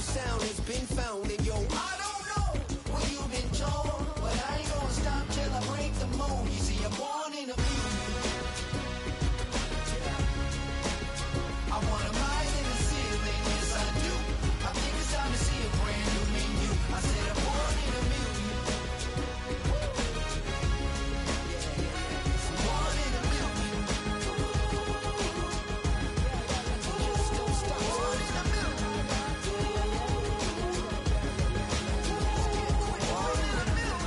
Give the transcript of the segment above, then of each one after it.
sound has been found. And yo, I don't know what you've been told, but I ain't gonna stop till I break the mold. You see, I'm born in a million. I wanna rise in the ceiling, yes I do. I think it's time to see a brand new menu. I said I'm born in a million. Born in a million. Just don't stop. Born in a million. Born in a million.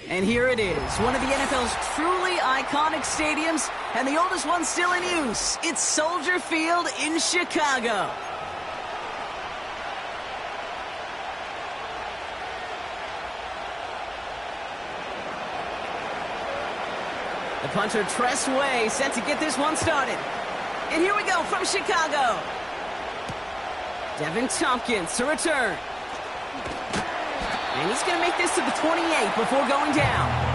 And here it is, one of the NFL's truly iconic stadiums, and the oldest one still in use. It's Soldier Field in Chicago. The punter Tress Way set to get this one started. And here we go from Chicago. Devin Tompkins to return. And he's going to make this to the 28 before going down.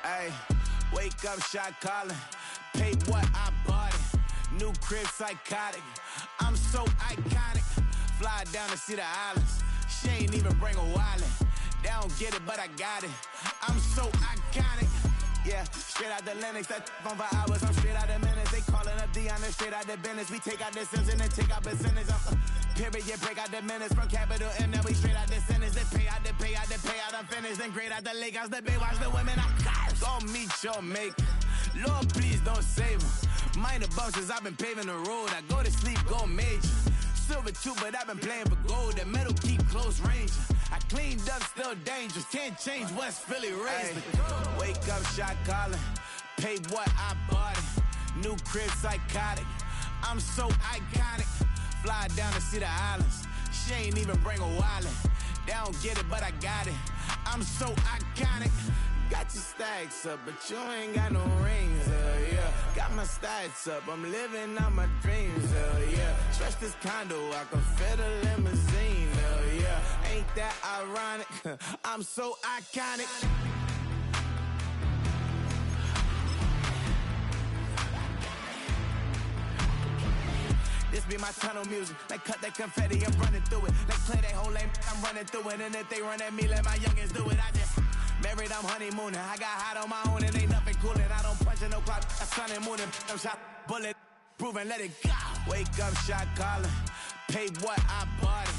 Ay, wake up, shot calling. Paid what I bought it. New crib, psychotic. I'm so iconic. Fly down to see the islands. She ain't even bring a wallet. They don't get it, but I got it. I'm so iconic. Yeah, straight out the Linux. That on for hours. I'm straight out the minutes. They calling up Dion, straight out the business. We take out the sins and then take out percentage. Period, break out the minutes from capital M. Now we straight out the sentence. They pay out the payout. I'm finished. Then grade out the lake house. The bay watch the women. I'm gon' meet your mate. Lord, please don't save them. Minor bumps as I've been paving the road. I go to sleep, go major. Silver too, but I've been playing for gold. The metal keep close range. I cleaned up, still dangerous. Can't change West Philly raised. Wake up, shot calling. Paid what I bought it. New crib, psychotic. I'm so iconic. Fly down to see the islands. She ain't even bring a wallet. They don't get it, but I got it. I'm so iconic. Got your stacks up, but you ain't got no rings, yeah. Got my stacks up, I'm living out my dreams, yeah. Stretch this condo, I can fit a limousine, yeah. Ain't that ironic? I'm so iconic. This be my tunnel music. They cut that confetti, I'm running through it. They play that whole lane, I'm running through it. And if they run at me, let my youngins do it. I just married, I'm honeymooning. I got hot on my own and ain't nothing coolin'. I don't punch in no clock, I sun and moonin'. I'm shot, bullet, proven, let it go. Wake up, shot calling. Paid what I bought it.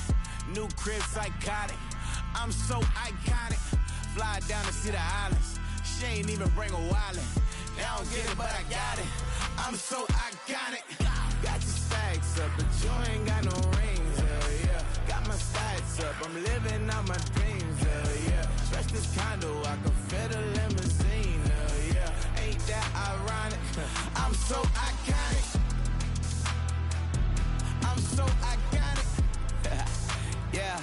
New crib, psychotic. I'm so iconic. Fly down to see the islands. She ain't even bring a wallet. They don't get it, but I got it. I'm so iconic. Got your stacks up, but you ain't got no rings, yeah. Got my stacks up, I'm living out my dreams, yeah. Stretch this condo, I can fit a limousine, yeah. Ain't that ironic? I'm so iconic. I'm so iconic. Yeah,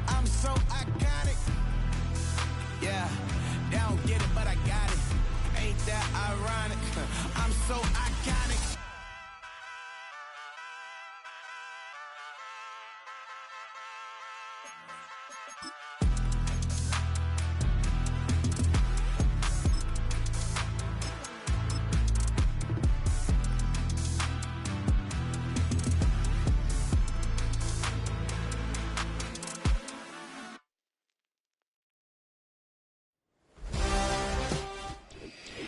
I'm so iconic. Yeah, they don't get it, but I got it. Ain't that ironic? I'm so iconic.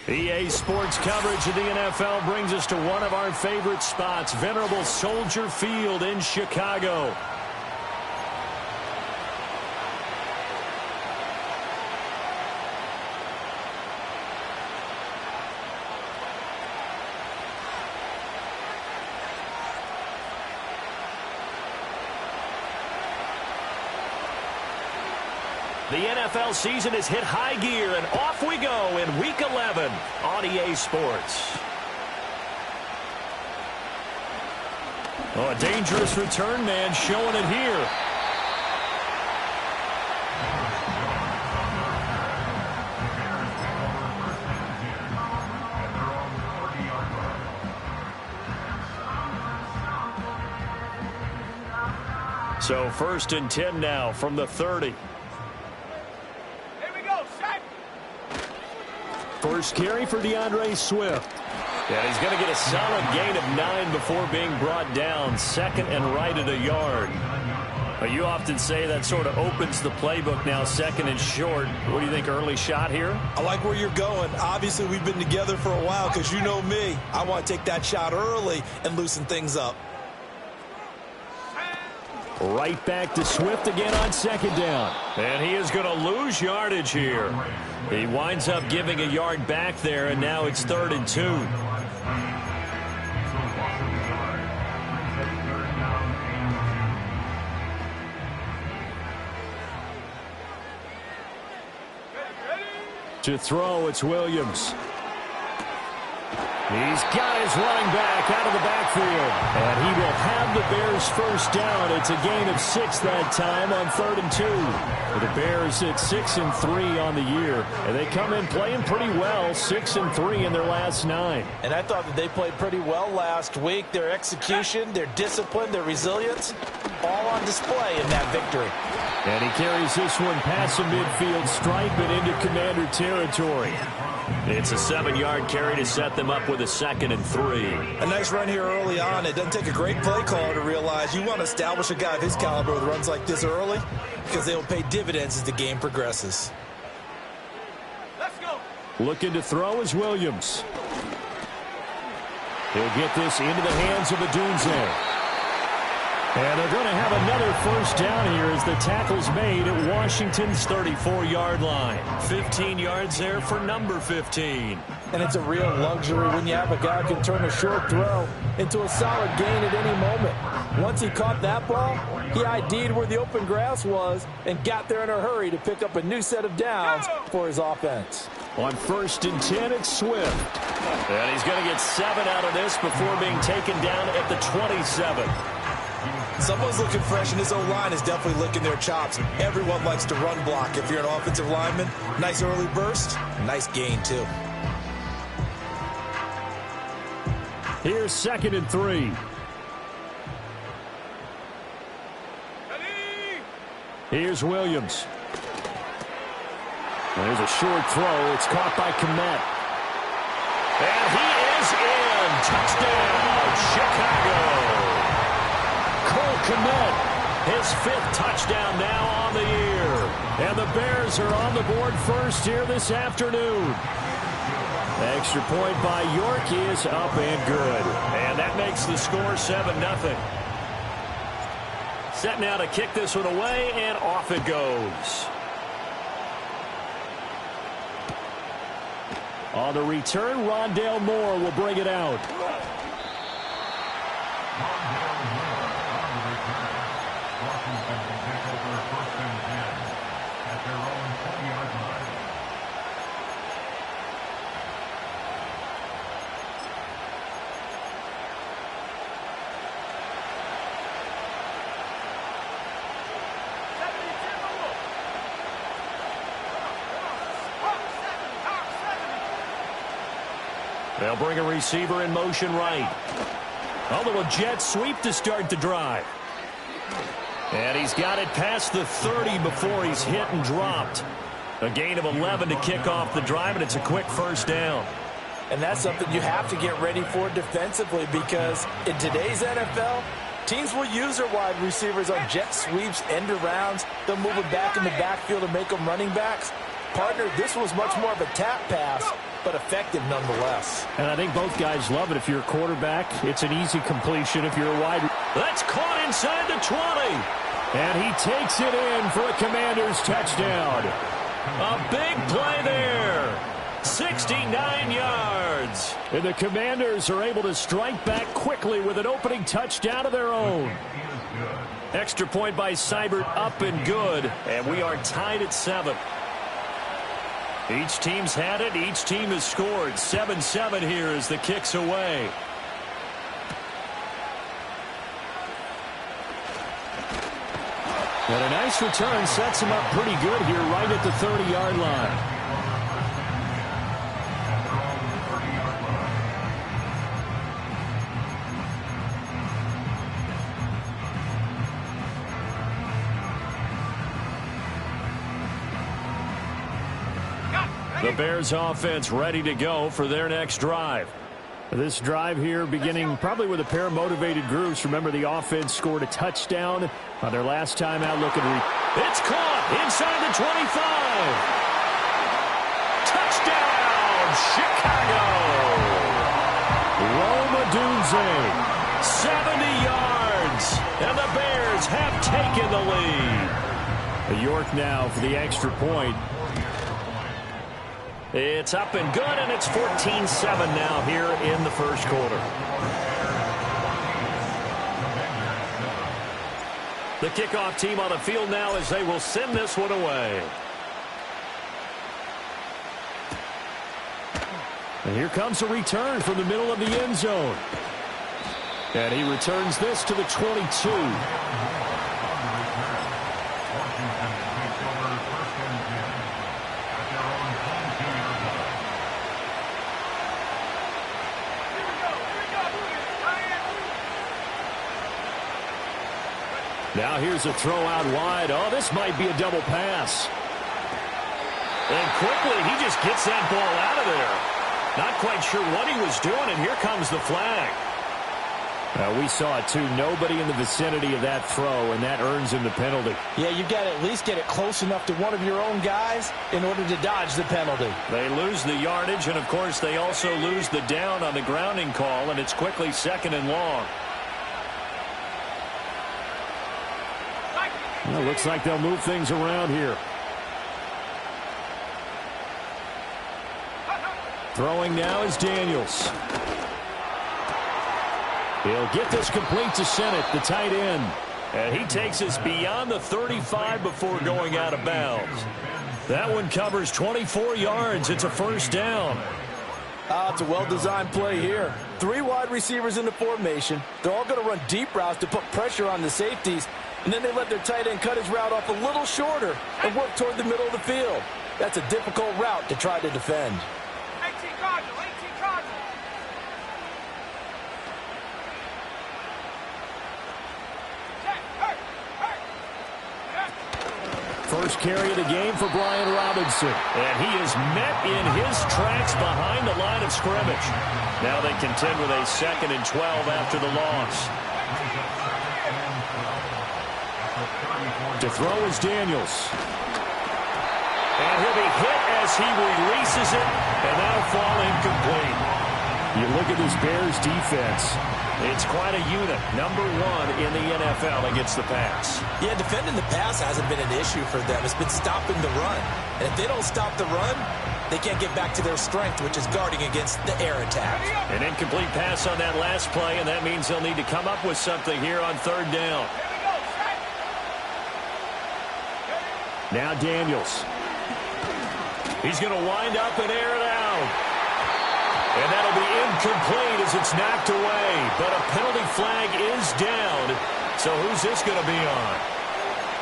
EA Sports coverage of the NFL brings us to one of our favorite spots, venerable Soldier Field in Chicago. The NFL season has hit high gear, and off we go in Week 11 on EA Sports. Oh, a dangerous return man showing it here. So 1st and 10 now from the 30. First carry for DeAndre Swift. Yeah, he's going to get a solid gain of 9 before being brought down. 2nd and right at a yard. But you often say that sort of opens the playbook now, 2nd and short. What do you think, early shot here? I like where you're going. Obviously, we've been together for a while because you know me. I want to take that shot early and loosen things up. Right back to Swift again on 2nd down. And he is going to lose yardage here. He winds up giving a yard back there, and now it's 3rd and 2. To throw, it's Williams. He's got his running back out of the backfield. And he will have the Bears first down. It's a gain of 6 that time on 3rd and 2. The Bears at 6 and 3 on the year. And they come in playing pretty well, 6 and 3 in their last 9. And I thought that they played pretty well last week. Their execution, their discipline, their resilience, all on display in that victory. And he carries this one past the midfield stripe and into Commander territory. It's a 7-yard carry to set them up with a 2nd and 3. A nice run here early on. It doesn't take a great play caller to realize you want to establish a guy of his caliber with runs like this early because they will pay dividends as the game progresses. Let's go. Looking to throw is Williams. He'll get this into the hands of Adunze. And they're going to have another first down here as the tackle's made at Washington's 34-yard line. 15 yards there for number 15. And it's a real luxury when you have a guy who can turn a short throw into a solid gain at any moment. Once he caught that ball, he ID'd where the open grass was and got there in a hurry to pick up a new set of downs for his offense. On 1st and 10, it's Swift. And he's going to get 7 out of this before being taken down at the 27. Someone's looking fresh, and this O-line is definitely licking their chops. Everyone likes to run block if you're an offensive lineman. Nice early burst, nice gain, too. Here's 2nd and 3. Here's Williams. There's a short throw. It's caught by Kmet. And he is in. Touchdown, Chicago. Cole Kmet, his 5th touchdown now on the year. And the Bears are on the board first here this afternoon. Extra point by York is up and good. And that makes the score 7-0. Set now to kick this one away, and off it goes. On the return, Rondale Moore will bring it out. They'll bring a receiver in motion right. A little jet sweep to start the drive. And he's got it past the 30 before he's hit and dropped. A gain of 11 to kick off the drive, and it's a quick first down. And that's something you have to get ready for defensively, because in today's NFL, teams will use their wide receivers on jet sweeps, end arounds. They'll move them back in the backfield and make them running backs. Partner, this was much more of a tap pass, but effective nonetheless. And I think both guys love it. If you're a quarterback, it's an easy completion. If you're a wide... That's caught inside the 20. And he takes it in for a Commanders touchdown. A big play there. 69 yards. And the Commanders are able to strike back quickly with an opening touchdown of their own. Extra point by Seibert, up and good. And we are tied at 7. Each team's had it. Each team has scored. 7-7 here as the kick's away. And a nice return sets him up pretty good here right at the 30-yard line. The Bears offense ready to go for their next drive. This drive here beginning probably with a pair of motivated groups. Remember, the offense scored a touchdown on their last time out. Looking it's caught inside the 25. Touchdown, Chicago. Roma Dunze, 70 yards, and the Bears have taken the lead. York now for the extra point. It's up and good, and it's 14-7 now here in the first quarter. The kickoff team on the field now as they will send this one away. And here comes a return from the middle of the end zone. And he returns this to the 22. Now here's a throw out wide. Oh, this might be a double pass. And quickly, he just gets that ball out of there. Not quite sure what he was doing, and here comes the flag. We saw it, too. Nobody in the vicinity of that throw, and that earns him the penalty. Yeah, you've got to at least get it close enough to one of your own guys in order to dodge the penalty. They lose the yardage, and, of course, they also lose the down on the grounding call, and it's quickly 2nd and long. Well, looks like they'll move things around here. Throwing now is Daniels. He'll get this complete to Sennett, the tight end. And he takes us beyond the 35 before going out of bounds. That one covers 24 yards. It's a first down. It's a well-designed play here. 3 wide receivers in the formation. They're all going to run deep routes to put pressure on the safeties. And then they let their tight end cut his route off a little shorter and work toward the middle of the field. That's a difficult route to try to defend. 18 Cardinals, 18 Cardinals. First carry of the game for Brian Robinson. And he is met in his tracks behind the line of scrimmage. Now they contend with a 2nd and 12 after the loss. To throw is Daniels. And he'll be hit as he releases it, and that'll fall incomplete. You look at this Bears defense. It's quite a unit. Number 1 in the NFL against the pass. Yeah, defending the pass hasn't been an issue for them. It's been stopping the run. And if they don't stop the run, they can't get back to their strength, which is guarding against the air attack. An incomplete pass on that last play, and that means they'll need to come up with something here on 3rd down. Now Daniels. He's going to wind up and air it out. And that'll be incomplete as it's knocked away. But a penalty flag is down. So who's this going to be on?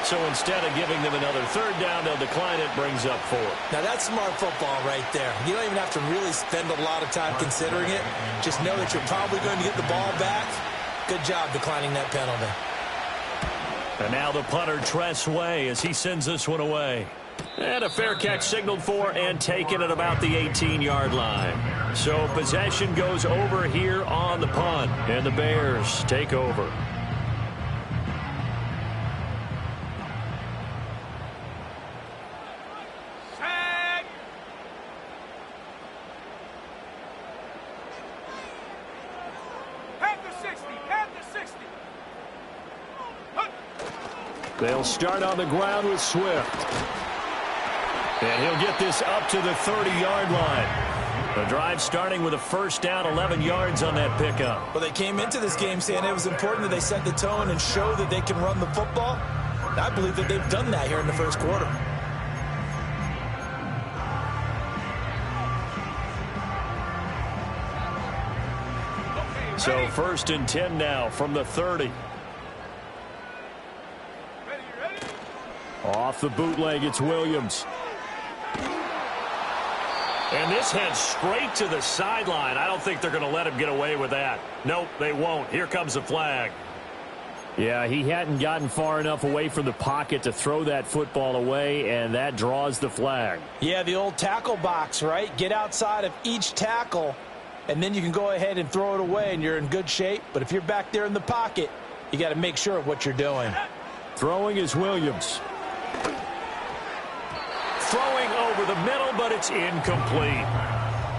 So instead of giving them another 3rd down, they'll decline it, brings up 4. Now that's smart football right there. You don't even have to really spend a lot of time considering it. Just know that you're probably going to get the ball back. Good job declining that penalty. And now the punter, Tress Way, as he sends this one away. And a fair catch signaled for and taken at about the 18-yard line. So possession goes over here on the punt, and the Bears take over. They'll start on the ground with Swift. And he'll get this up to the 30-yard line. The drive starting with a first down, 11 yards on that pickup. Well, they came into this game saying it was important that they set the tone and show that they can run the football. And I believe that they've done that here in the first quarter. So first and 10 now from the 30. Off the bootleg, it's Williams. And this heads straight to the sideline. I don't think they're going to let him get away with that. Nope, they won't. Here comes the flag. Yeah, he hadn't gotten far enough away from the pocket to throw that football away, and that draws the flag. Yeah, the old tackle box, right? Get outside of each tackle, and then you can go ahead and throw it away, and you're in good shape. But if you're back there in the pocket, you got to make sure of what you're doing. Throwing is Williams. Throwing over the middle, but it's incomplete.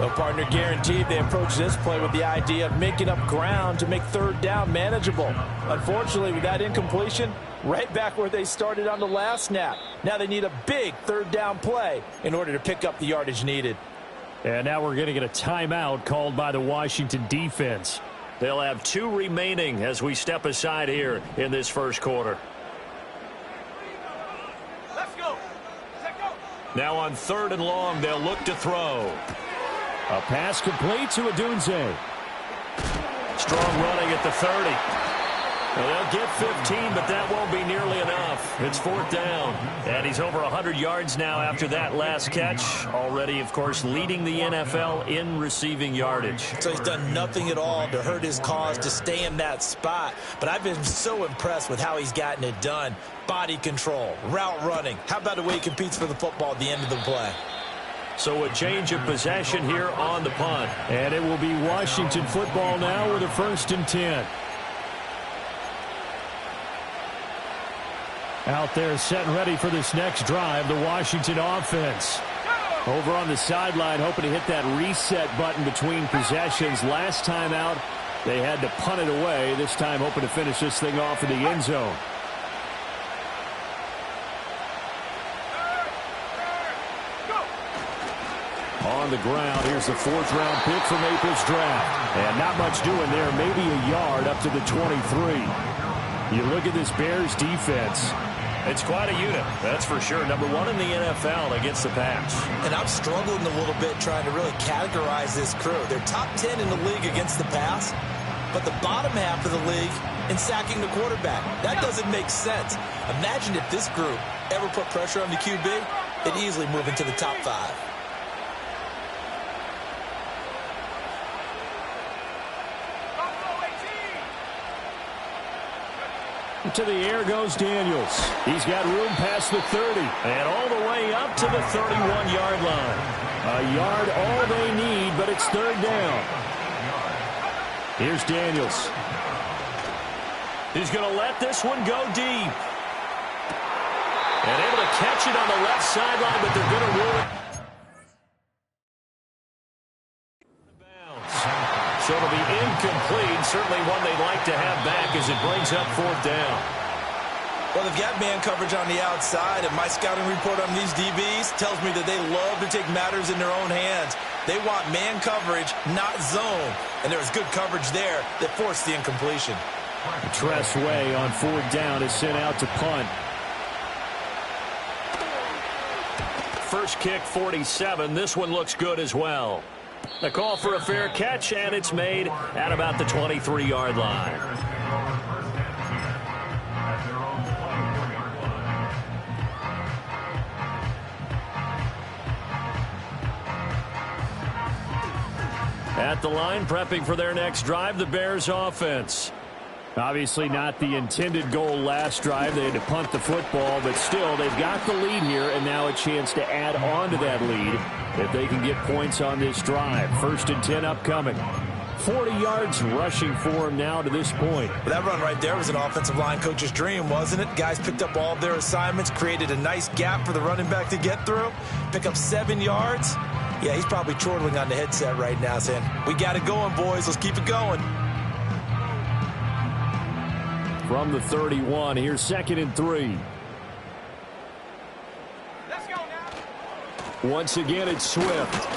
Well, partner, guaranteed they approach this play with the idea of making up ground to make third down manageable. Unfortunately, with that incompletion, right back where they started on the last snap. Now they need a big third down play in order to pick up the yardage needed. And now we're going to get a timeout called by the Washington defense. They'll have 2 remaining as we step aside here in this first quarter. Now on 3rd and long, they'll look to throw. A pass complete to Odunze. Strong running at the 30. Well, they'll get 15, but that won't be nearly enough. It's 4th down. And he's over 100 yards now after that last catch. Already, of course, leading the NFL in receiving yardage. So he's done nothing at all to hurt his cause to stay in that spot. But I've been so impressed with how he's gotten it done. Body control, route running. How about the way he competes for the football at the end of the play? So a change of possession here on the punt. And it will be Washington football now with a 1st and 10. Out there set and ready for this next drive, the Washington offense. Over on the sideline, hoping to hit that reset button between possessions. Last time out, they had to punt it away. This time hoping to finish this thing off in the end zone. On the ground, here's the 4th-round pick from April's draft. And not much doing there, maybe a yard up to the 23. You look at this Bears defense. It's quite a unit, that's for sure. Number 1 in the NFL against the pass. And I'm struggling a little bit trying to really categorize this crew. They're top 10 in the league against the pass, but the bottom half of the league in sacking the quarterback. That doesn't make sense. Imagine if this group ever put pressure on the QB, they'd easily move into the top 5. To the air goes Daniels. He's got room past the 30 and all the way up to the 31-yard line. A yard all they need, but it's 3rd down. Here's Daniels. He's going to let this one go deep. And able to catch it on the left sideline, but they're going to rule it. So it'll be incomplete. Certainly one they'd like to have back as it brings up 4th down. Well, they've got man coverage on the outside, and my scouting report on these DBs tells me that they love to take matters in their own hands. They want man coverage, not zone. And there was good coverage there that forced the incompletion. Tress Way on 4th down is sent out to punt. First kick, 47. This one looks good as well. The call for a fair catch, and it's made at about the 23-yard line. At the line, prepping for their next drive, the Bears offense. Obviously not the intended goal last drive. They had to punt the football, but still they've got the lead here, and now a chance to add on to that lead if they can get points on this drive. 1st and 10 upcoming. 40 yards rushing for him now to this point. That run right there was an offensive line coach's dream, wasn't it? Guys picked up all of their assignments, created a nice gap for the running back to get through, pick up 7 yards. Yeah, he's probably chortling on the headset right now saying, we got it going, boys. Let's keep it going. From the 31, here's 2nd and 3. Let's go now. Once again, it's Swift.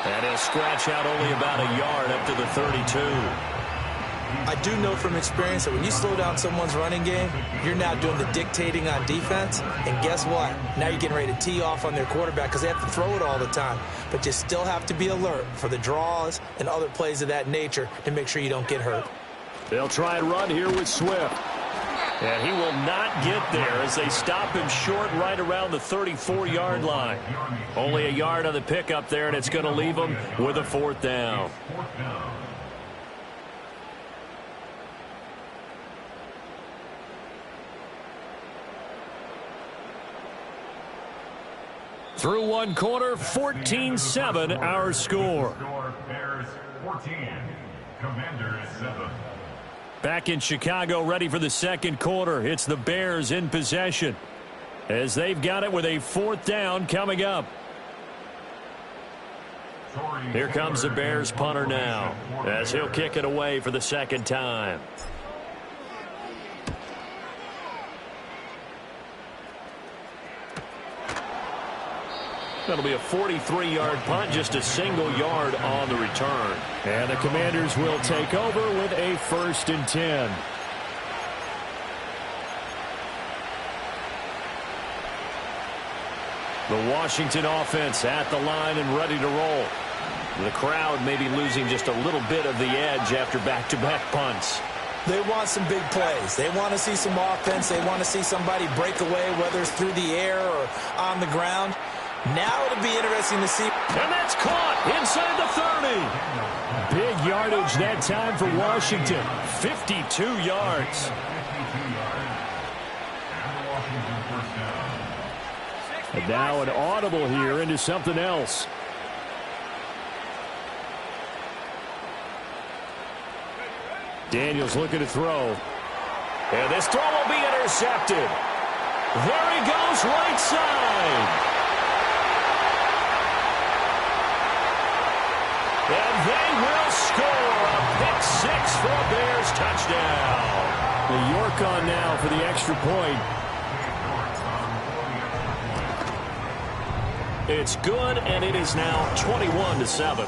And he'll scratch out only about a yard up to the 32. I do know from experience that when you slow down someone's running game, you're now doing the dictating on defense. And guess what? Now you're getting ready to tee off on their quarterback because they have to throw it all the time. But you still have to be alert for the draws and other plays of that nature to make sure you don't get hurt. They'll try and run here with Swift. And he will not get there as they stop him short right around the 34-yard line. Only a yard on the pickup there, and it's going to leave him with a 4th down. Through one quarter, 14-7 our score. Bears 14, Commanders 7. Back in Chicago, ready for the 2nd quarter. It's the Bears in possession as they've got it with a 4th down coming up. Here comes the Bears punter now as he'll kick it away for the 2nd time. That'll be a 43-yard punt, just a single yard on the return. And the Commanders will take over with a 1st and 10. The Washington offense at the line and ready to roll. The crowd may be losing just a little bit of the edge after back-to-back punts. They want some big plays. They want to see some offense. They want to see somebody break away, whether it's through the air or on the ground. Now it'll be interesting to see. And that's caught inside the 30. Big yardage that time for Washington. 52 yards. And now an audible here into something else. Daniels looking to throw. And this throw will be intercepted. There he goes, right side. And they will score a pick 6 for a Bears touchdown. The York on now for the extra point. It's good, and it is now 21-7.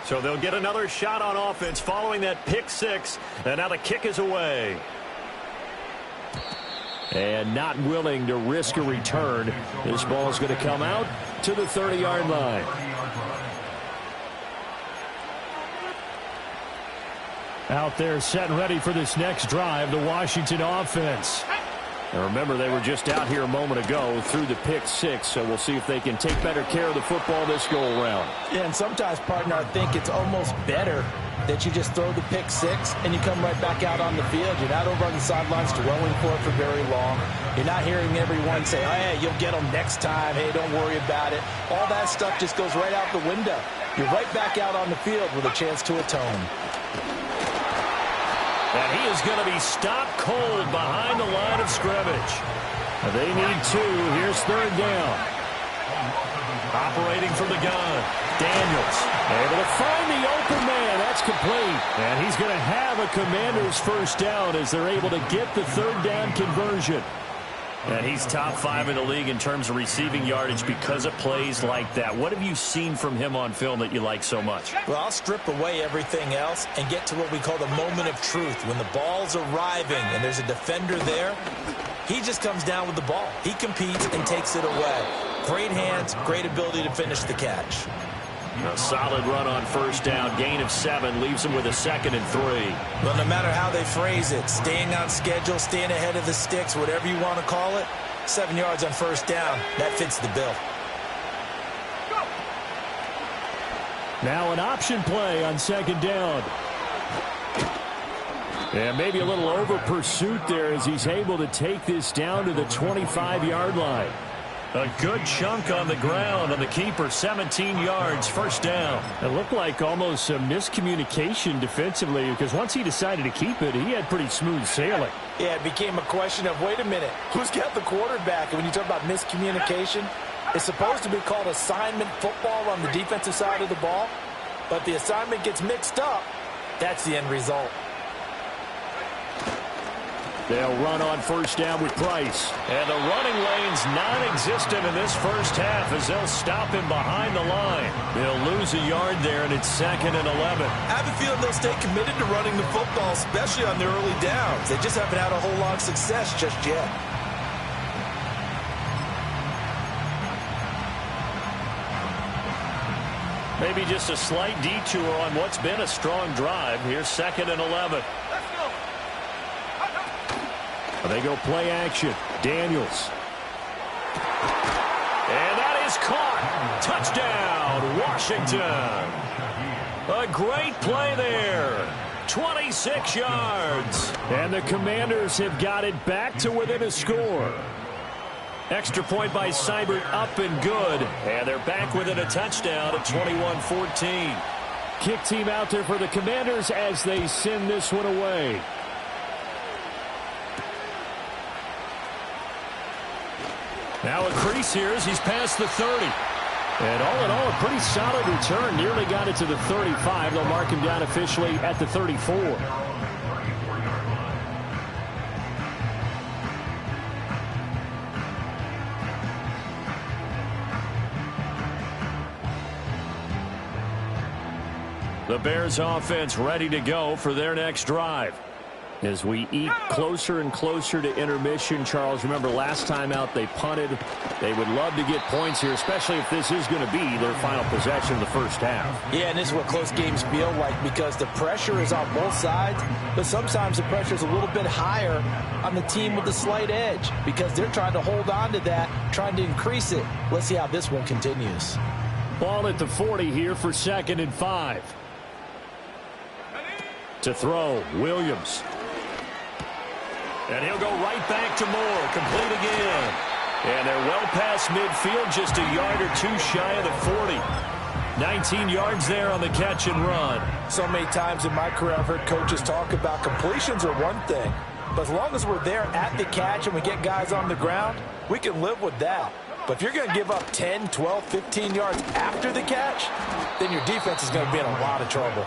So they'll get another shot on offense following that pick 6, and now the kick is away. And not willing to risk a return. This ball is going to come out to the 30-yard line. Out there set and ready for this next drive, the Washington offense. And remember, they were just out here a moment ago through the pick 6, so we'll see if they can take better care of the football this go-around. Yeah, and sometimes, partner, I think it's almost better that you just throw the pick 6 and you come right back out on the field. You're not over on the sidelines dwelling for it for very long. You're not hearing everyone say, oh, hey, you'll get them next time. Hey, don't worry about it. All that stuff just goes right out the window. You're right back out on the field with a chance to atone. And he is going to be stopped cold behind the line of scrimmage. They need 2. Here's 3rd down. Operating from the gun. Daniels able to find the open man. That's complete. And he's going to have a Commander's 1st down as they're able to get the 3rd down conversion. And he's top 5 in the league in terms of receiving yardage because of plays like that. What have you seen from him on film that you like so much? Well, I'll strip away everything else and get to what we call the moment of truth. When the ball's arriving and there's a defender there, he just comes down with the ball. He competes and takes it away. Great hands, great ability to finish the catch. A solid run on 1st down. Gain of 7 leaves him with a 2nd and 3. Well, no matter how they phrase it, staying on schedule, staying ahead of the sticks, whatever you want to call it, 7 yards on 1st down, that fits the bill. Now an option play on second down. And maybe a little over pursuit there as he's able to take this down to the 25-yard line. A good chunk on the ground on the keeper, 17 yards, first down. It looked like almost a miscommunication defensively because once he decided to keep it, he had pretty smooth sailing. Yeah, it became a question of, wait a minute, who's got the quarterback? And when you talk about miscommunication, it's supposed to be called assignment football on the defensive side of the ball, but the assignment gets mixed up. That's the end result. They'll run on first down with Price. And the running lane's non-existent in this first half as they'll stop him behind the line. They'll lose a yard there, and it's 2nd and 11. I have a feeling they'll stay committed to running the football, especially on their early downs. They just haven't had a whole lot of success just yet. Maybe just a slight detour on what's been a strong drive. Here's 2nd and 11. They go play action. Daniels. And that is caught. Touchdown, Washington. A great play there. 26 yards. And the Commanders have got it back to within a score. Extra point by Seibert, up and good. And they're back within a touchdown at 21-14. Kick team out there for the Commanders as they send this one away. Now a crease here as he's past the 30. And all in all, a pretty solid return. Nearly got it to the 35. They'll mark him down officially at the 34. The Bears offense ready to go for their next drive. As we eat closer and closer to intermission, Charles, remember last time out they punted. They would love to get points here, especially if this is going to be their final possession of the first half. Yeah, and this is what close games feel like because the pressure is on both sides, but sometimes the pressure is a little bit higher on the team with the slight edge because they're trying to hold on to that, trying to increase it. Let's see how this one continues. Ball at the 40 here for 2nd and 5. To throw, Williams. And he'll go right back to Moore. Complete again. And they're well past midfield, just a yard or two shy of the 40. 19 yards there on the catch and run. So many times in my career I've heard coaches talk about completions are one thing. But as long as we're there at the catch and we get guys on the ground, we can live with that. But if you're going to give up 10, 12, 15 yards after the catch, then your defense is going to be in a lot of trouble.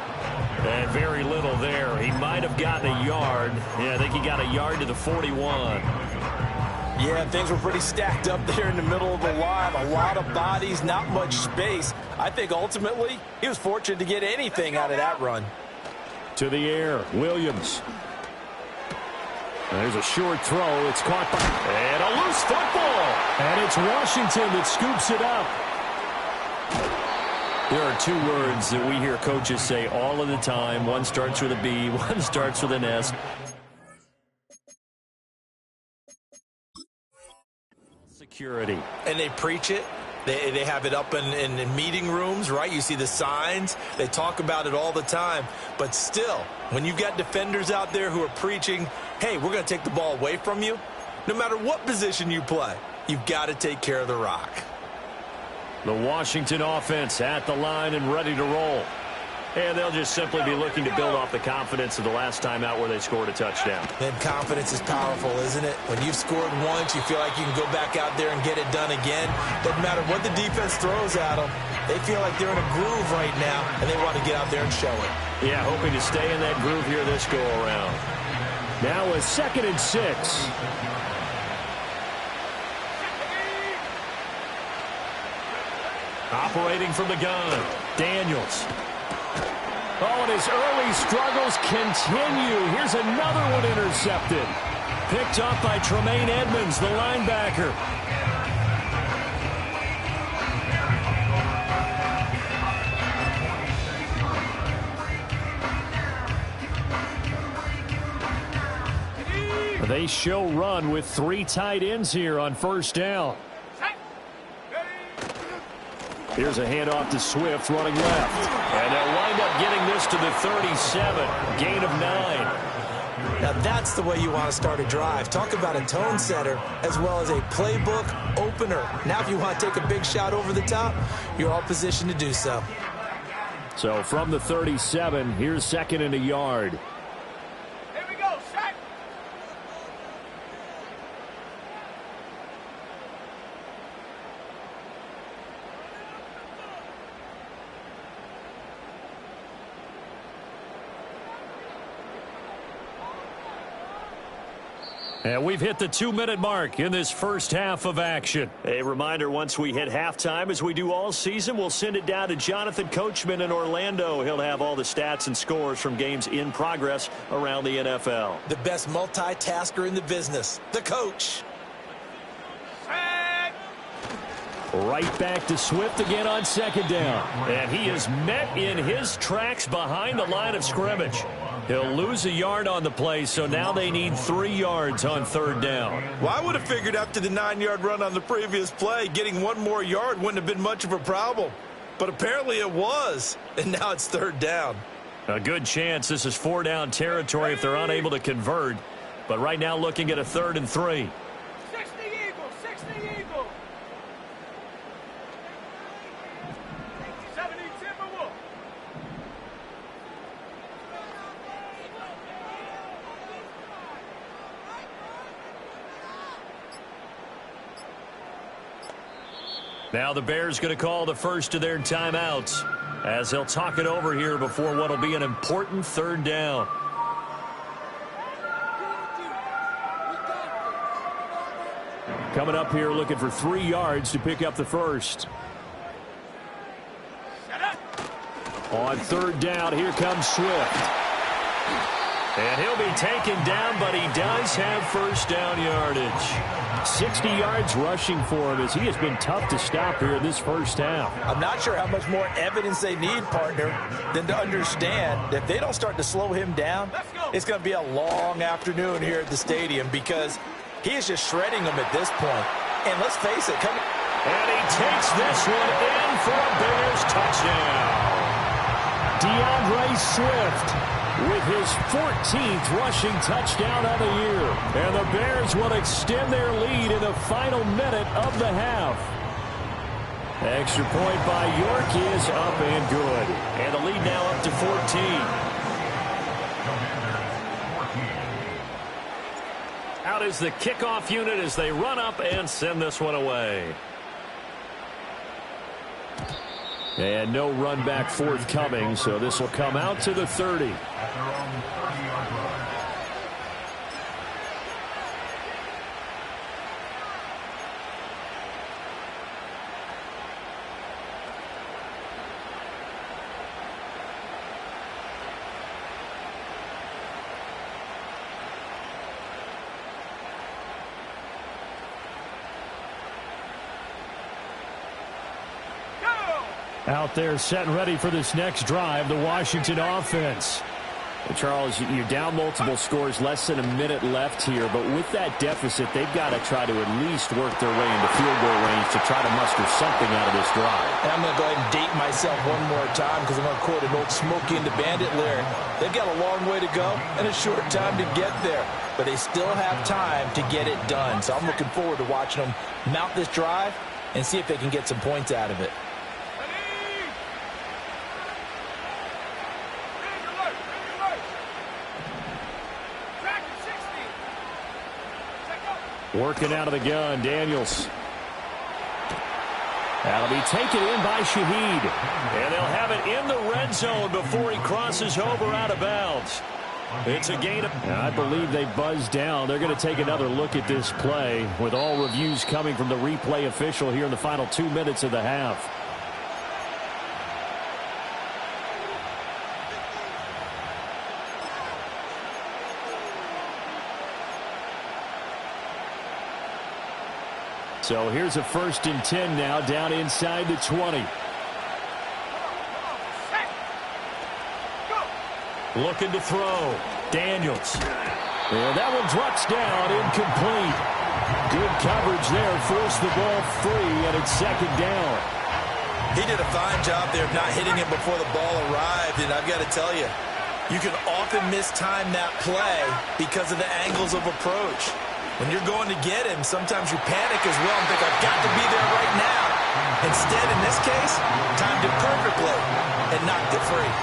And very little there. He might have gotten a yard. Yeah, I think he got a yard to the 41. Yeah, things were pretty stacked up there in the middle of the line. A lot of bodies, not much space. I think ultimately he was fortunate to get anything out of that run. To the air, Williams. There's a short throw. It's caught by... And a loose football. And it's Washington that scoops it up. There are two words that we hear coaches say all of the time. One starts with a B, one starts with an S. Security. And they preach it. They have it up in meeting rooms, right? You see the signs. They talk about it all the time. But still, when you've got defenders out there who are preaching, hey, we're going to take the ball away from you, no matter what position you play, you've got to take care of the rock. The Washington offense at the line and ready to roll. And they'll just simply be looking to build off the confidence of the last time out where they scored a touchdown. And confidence is powerful, isn't it? When you've scored once, you feel like you can go back out there and get it done again. Doesn't matter what the defense throws at them. They feel like they're in a groove right now, and they want to get out there and show it. Yeah, hoping to stay in that groove here this go-around. Now a 2nd and 6. Operating from the gun, Daniels. Oh, and his early struggles continue. Here's another one intercepted. Picked up by Tremaine Edmonds, the linebacker. They show run with 3 tight ends here on first down. Here's a handoff to Swift running left. And they'll wind up getting this to the 37. Gain of 9. Now that's the way you want to start a drive. Talk about a tone setter as well as a playbook opener. Now if you want to take a big shot over the top, you're all positioned to do so. So from the 37, here's 2nd and a yard. Here we go, set. And we've hit the 2-minute mark in this first half of action. A reminder, once we hit halftime, as we do all season, we'll send it down to Jonathan Coachman in Orlando. He'll have all the stats and scores from games in progress around the NFL. The best multitasker in the business, the coach. Right back to Swift again on 2nd down. And he is met in his tracks behind the line of scrimmage. He'll lose a yard on the play, so now they need 3 yards on 3rd down. Well, I would have figured after the 9-yard run on the previous play, getting 1 more yard wouldn't have been much of a problem. But apparently it was, and now it's 3rd down. A good chance this is 4-down territory if they're unable to convert. But right now looking at a 3rd and 3. 60 Eagles, 60 Eagles. 70 Timberwolves. Now the Bears going to call the first of their timeouts as they'll talk it over here before what will be an important 3rd down. Coming up here looking for 3 yards to pick up the first. On 3rd down, here comes Swift. And he'll be taken down, but he does have 1st down yardage. 60 yards rushing for him as he has been tough to stop here in this first half. I'm not sure how much more evidence they need, partner, than to understand that if they don't start to slow him down, it's going to be a long afternoon here at the stadium because he is just shredding them at this point. And let's face it, and he takes this one in for a Bears touchdown. DeAndre Swift with his 14th rushing touchdown of the year. And the Bears will extend their lead in the final minute of the half. Extra point by York is up and good. And the lead now up to 14. Out is the kickoff unit as they run up and send this one away. And no run back forthcoming, so this will come out to the 30. At their own 30-yard line. Out there set and ready for this next drive, the Washington offense. And Charles, you're down multiple scores, less than a minute left here, but with that deficit, they've got to try to at least work their way into field goal range to try to muster something out of this drive. And I'm going to go ahead and date myself one more time because I'm going to quote an old Smokey and the Bandit lyric. They've got a long way to go and a short time to get there, but they still have time to get it done. So I'm looking forward to watching them mount this drive and see if they can get some points out of it. Working out of the gun, Daniels. That'll be taken in by Shaheed. And they'll have it in the red zone before he crosses over out of bounds. It's a gain of... I believe they buzzed down. They're going to take another look at this play with all reviews coming from the replay official here in the final 2 minutes of the half. So here's a 1st and 10 now down inside the 20. Looking to throw. Daniels. And that one drops down, incomplete. Good coverage there, forced the ball free, and it's 2nd down. He did a fine job there of not hitting him before the ball arrived, and I've got to tell you, you can often mistime that play because of the angles of approach. When you're going to get him, sometimes you panic as well and think, I've got to be there right now. Instead, in this case, timed it perfectly and knocked it free.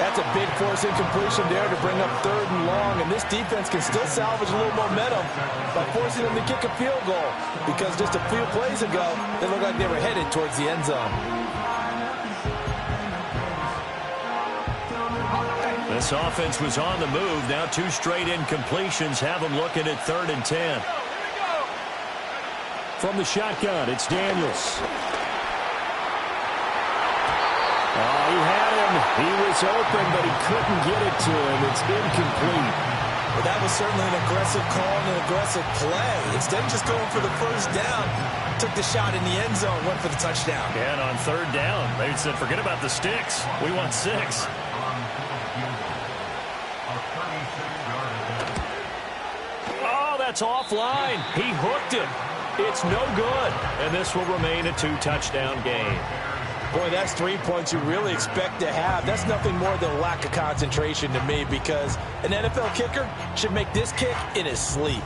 That's a big force incompletion there to bring up 3rd and long, and this defense can still salvage a little momentum by forcing them to kick a field goal, because just a few plays ago, they looked like they were headed towards the end zone. This offense was on the move. Now 2 straight incompletions have them looking at 3rd and 10. From the shotgun, it's Daniels. Oh, he had him. He was open, but he couldn't get it to him. It's incomplete. Well, that was certainly an aggressive call and an aggressive play. Instead of just going for the first down, took the shot in the end zone, went for the touchdown. And on 3rd down, they said, forget about the sticks. We want 6. Oh, that's offline. He hooked it. It's no good. And this will remain a 2-touchdown game. Boy, that's 3 points you really expect to have. That's nothing more than a lack of concentration to me, because an NFL kicker should make this kick in his sleep.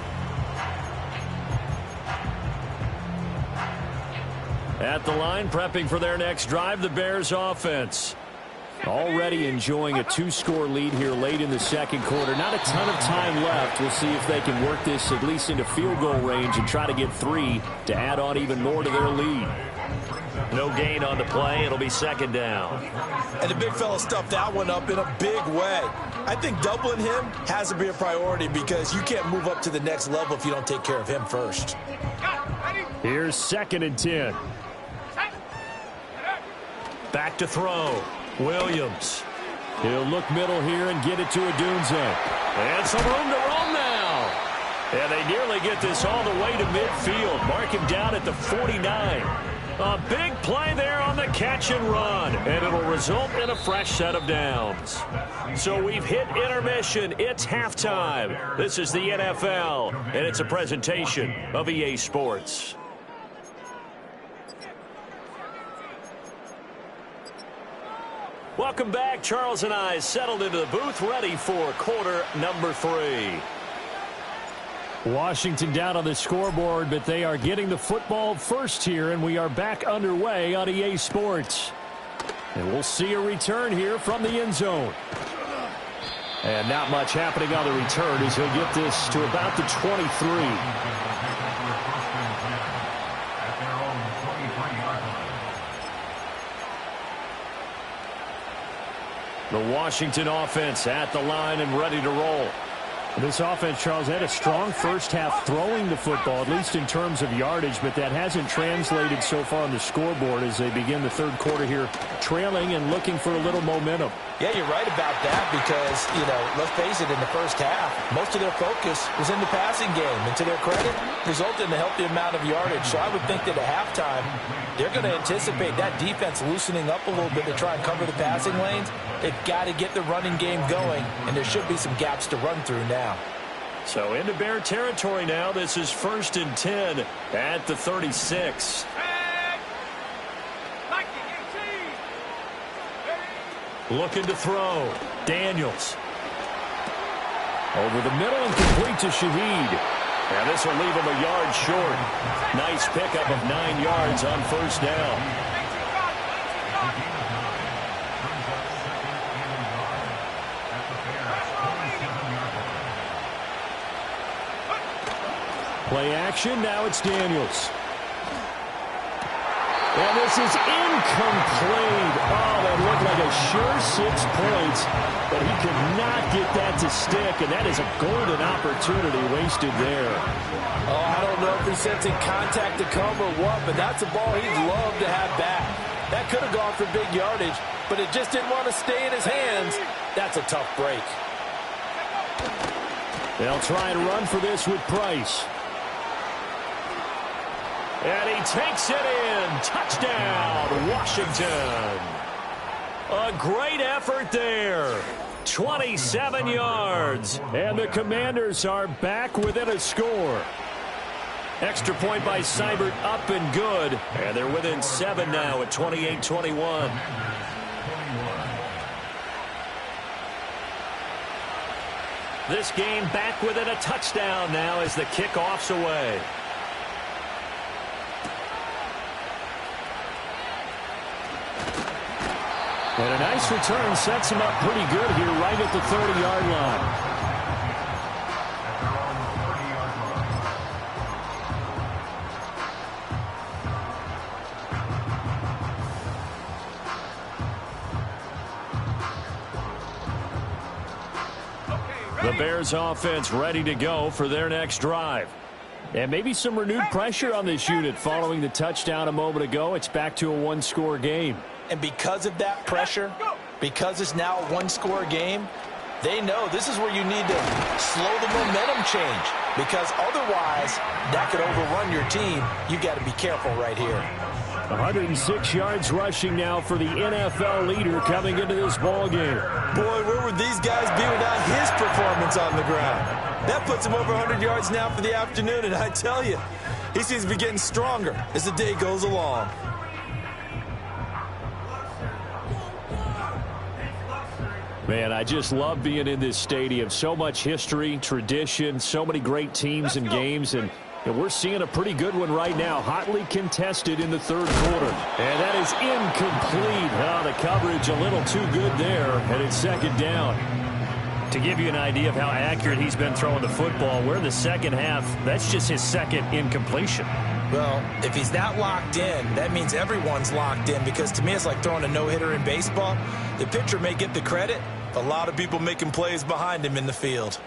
At the line, prepping for their next drive, the Bears offense. Already enjoying a 2-score lead here late in the 2nd quarter. Not a ton of time left. We'll see if they can work this at least into field goal range and try to get 3 to add on even more to their lead. No gain on the play. It'll be 2nd down. And the big fella stuffed that one up in a big way. I think doubling him has to be a priority, because you can't move up to the next level if you don't take care of him first. Here's 2nd and 10. Back to throw. Williams. He'll look middle here and get it to Odunze. And some room to roam now. And they nearly get this all the way to midfield. Mark him down at the 49. A big play there on the catch and run. And it'll result in a fresh set of downs. So we've hit intermission. It's halftime. This is the NFL, and it's a presentation of EA Sports. Welcome back. Charles and I settled into the booth, ready for quarter number 3. Washington down on the scoreboard, but they are getting the football first here, and we are back underway on EA Sports. And we'll see a return here from the end zone. And not much happening on the return as he'll get this to about the 23. The Washington offense at the line and ready to roll. This offense, Charles, had a strong first half throwing the football, at least in terms of yardage, but that hasn't translated so far on the scoreboard as they begin the 3rd quarter here, trailing and looking for a little momentum. Yeah, you're right about that, because, let's face it, in the first half, most of their focus was in the passing game. And to their credit, resulted in a healthy amount of yardage. So I would think that at halftime, they're going to anticipate that defense loosening up a little bit to try and cover the passing lanes. They've got to get the running game going, and there should be some gaps to run through now. So into Bear territory now. This is 1st and 10 at the 36. Looking to throw. Daniels. Over the middle and complete to Shaheed. And this will leave him a yard short. Nice pickup of 9 yards on 1st down. Play action. Now it's Daniels. And this is incomplete. Oh, that looked like a sure 6 points, but he could not get that to stick, and that is a golden opportunity wasted there. Oh, I don't know if he's sensing contact to come or what, but that's a ball he'd love to have back. That could have gone for big yardage, but it just didn't want to stay in his hands. That's a tough break. They'll try and run for this with Price. And he takes it in. Touchdown, Washington. A great effort there. 27 yards. And the Commanders are back within a score. Extra point by Seibert, up and good. And they're within 7 now at 28-21. This game back within a touchdown now as the kickoff's away. And a nice return sets him up pretty good here right at the 30-yard line. The Bears offense ready to go for their next drive. And maybe some renewed pressure on this unit following the touchdown a moment ago. It's back to a one-score game. And because of that pressure, because it's now a one-score game, they know this is where you need to slow the momentum change. Because otherwise, that could overrun your team. You got to be careful right here. 106 yards rushing now for the NFL leader coming into this ball game. Boy, where would these guys be without his performance on the ground? That puts him over 100 yards now for the afternoon, and I tell you, he seems to be getting stronger as the day goes along. Man, I just love being in this stadium. So much history, tradition, so many great teams and games, and we're seeing a pretty good one right now, hotly contested in the third quarter. And that is incomplete. Oh, the coverage a little too good there, and it's second down. To give you an idea of how accurate he's been throwing the football, we're in the second half. That's just his second incompletion. Well, if he's that locked in, that means everyone's locked in, because to me it's like throwing a no-hitter in baseball. The pitcher may get the credit, a lot of people making plays behind him in the field.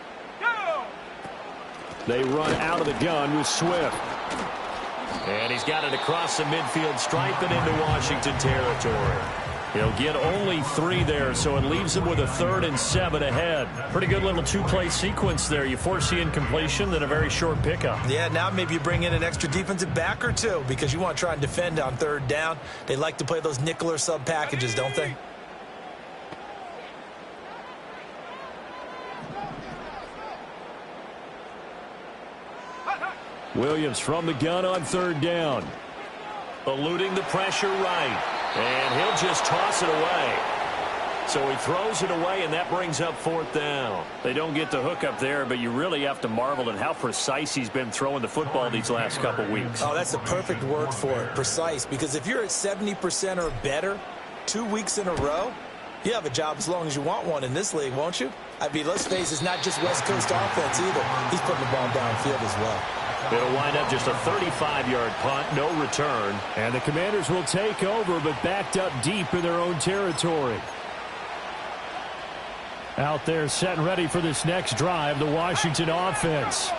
They run out of the gun with Swift. And he's got it across the midfield stripe and into Washington territory. He'll get only 3 there, so it leaves him with a 3rd and 7 ahead. Pretty good little two-play sequence there. You force the incompletion, then a very short pickup. Yeah, now maybe you bring in an extra defensive back or two because you want to try and defend on 3rd down. They like to play those nickel or sub packages, don't they? Williams from the gun on 3rd down. Eluding the pressure right. And he'll just toss it away. So he throws it away, and that brings up 4th down. They don't get the hook up there, but you really have to marvel at how precise he's been throwing the football these last couple weeks. Oh, that's the perfect word for it, precise. Because if you're at 70% or better 2 weeks in a row, you have a job as long as you want one in this league, won't you? I mean, let's face it, it's not just West Coast offense either. He's putting the ball downfield as well. It'll wind up just a 35-yard punt, no return. And the Commanders will take over, but backed up deep in their own territory. Out there set and ready for this next drive, the Washington offense.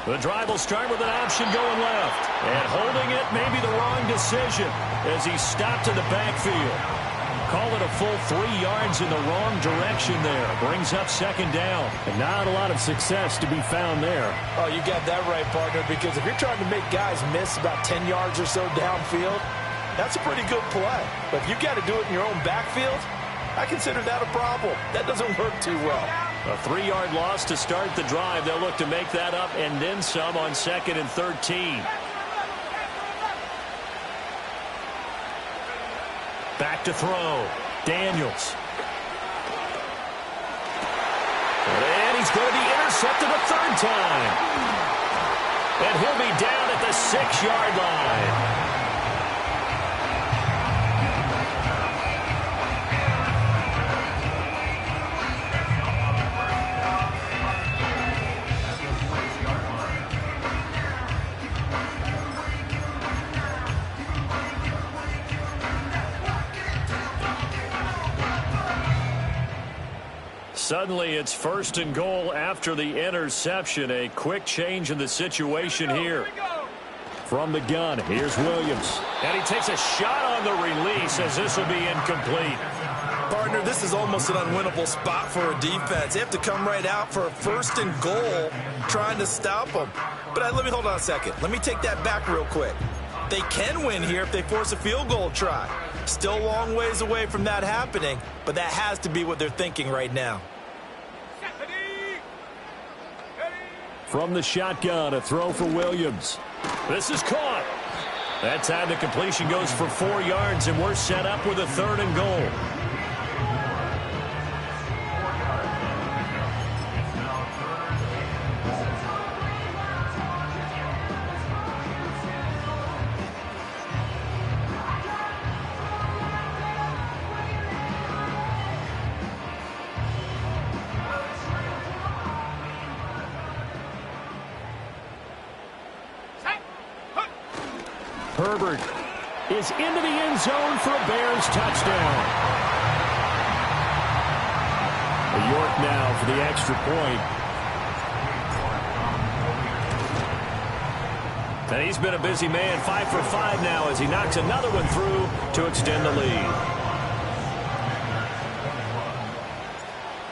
The drive will start with an option going left. And holding it may be the wrong decision as he stopped in the backfield. Call it a full 3 yards in the wrong direction there. Brings up 2nd down. And not a lot of success to be found there. Oh, you got that right, partner, because if you're trying to make guys miss about 10 yards or so downfield, that's a pretty good play. But if you got to do it in your own backfield, I consider that a problem. That doesn't work too well. A 3-yard loss to start the drive. They'll look to make that up and then some on 2nd and 13. Back to throw. Daniels. And he's going to be intercepted a 3rd time. And he'll be down at the 6-yard line. Suddenly, it's 1st and goal after the interception. A quick change in the situation here. From the gun, here's Williams. And he takes a shot on the release as this will be incomplete. Partner, this is almost an unwinnable spot for a defense. They have to come right out for a 1st and goal trying to stop them. But let me hold on a second. Let me take that back real quick. They can win here if they force a field goal try. Still a long ways away from that happening, but that has to be what they're thinking right now. From the shotgun, a throw for Williams. This is caught. That time the completion goes for 4 yards, and we're set up with a 3rd and goal. Herbert is into the end zone for a Bears touchdown. York now for the extra point. And he's been a busy man, 5 for 5 now as he knocks another one through to extend the lead.